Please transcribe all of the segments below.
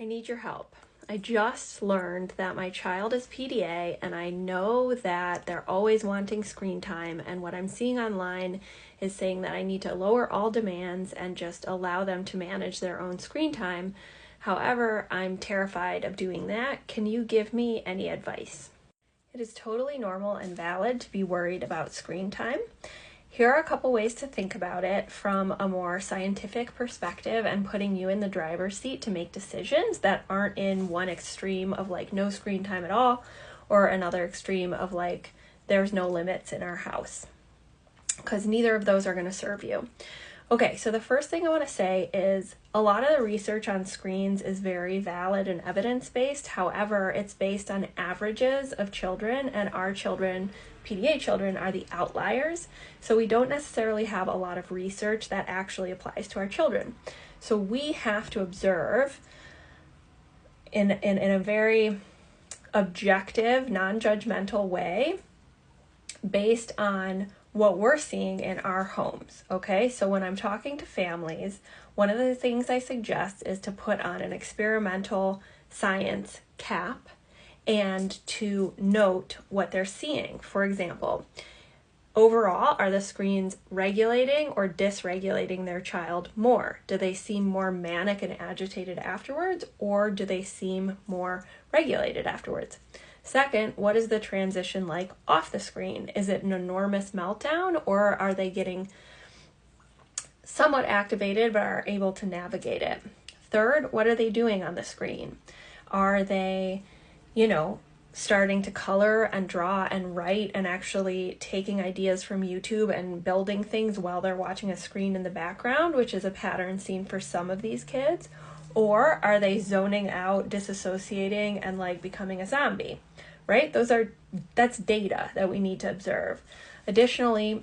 I need your help. I just learned that my child is PDA, and I know that they're always wanting screen time, and what I'm seeing online is saying that I need to lower all demands and just allow them to manage their own screen time. However, I'm terrified of doing that. Can you give me any advice? It is totally normal and valid to be worried about screen time. Here are a couple ways to think about it from a more scientific perspective and putting you in the driver's seat to make decisions that aren't in one extreme of like no screen time at all or another extreme of like there's no limits in our house, because neither of those are going to serve you. Okay, so the first thing I want to say is a lot of the research on screens is very valid and evidence-based. However, it's based on averages of children, and our children, PDA children, are the outliers. So we don't necessarily have a lot of research that actually applies to our children. So we have to observe in a very objective, non-judgmental way based on what we're seeing in our homes, okay? So when I'm talking to families, one of the things I suggest is to put on an experimental science cap and to note what they're seeing. For example, overall, are the screens regulating or dysregulating their child more? Do they seem more manic and agitated afterwards, or do they seem more regulated afterwards? Second, what is the transition like off the screen? Is it an enormous meltdown, or are they getting somewhat activated but are able to navigate it? Third, what are they doing on the screen? Are they, starting to color and draw and write and actually taking ideas from YouTube and building things while they're watching a screen in the background, which is a pattern seen for some of these kids? Or are they zoning out, disassociating, and like becoming a zombie, right? That's data that we need to observe. Additionally,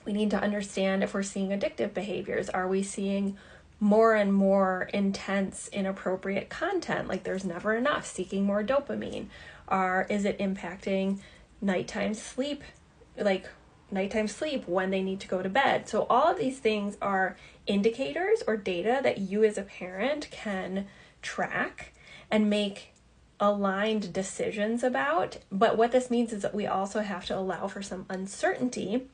we need to understand if we're seeing addictive behaviors. Are we seeing more and more intense, inappropriate content? Like there's never enough, seeking more dopamine. Is it impacting nighttime sleep, when they need to go to bed? So all of these things are indicators or data that you as a parent can track and make aligned decisions about. But what this means is that we also have to allow for some uncertainty,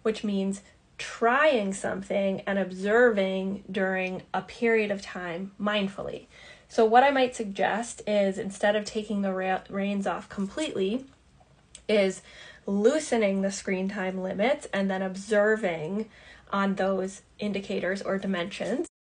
which means trying something and observing during a period of time mindfully. So what I might suggest is, instead of taking the reins off completely, is loosening the screen time limits and then observing on those indicators or dimensions.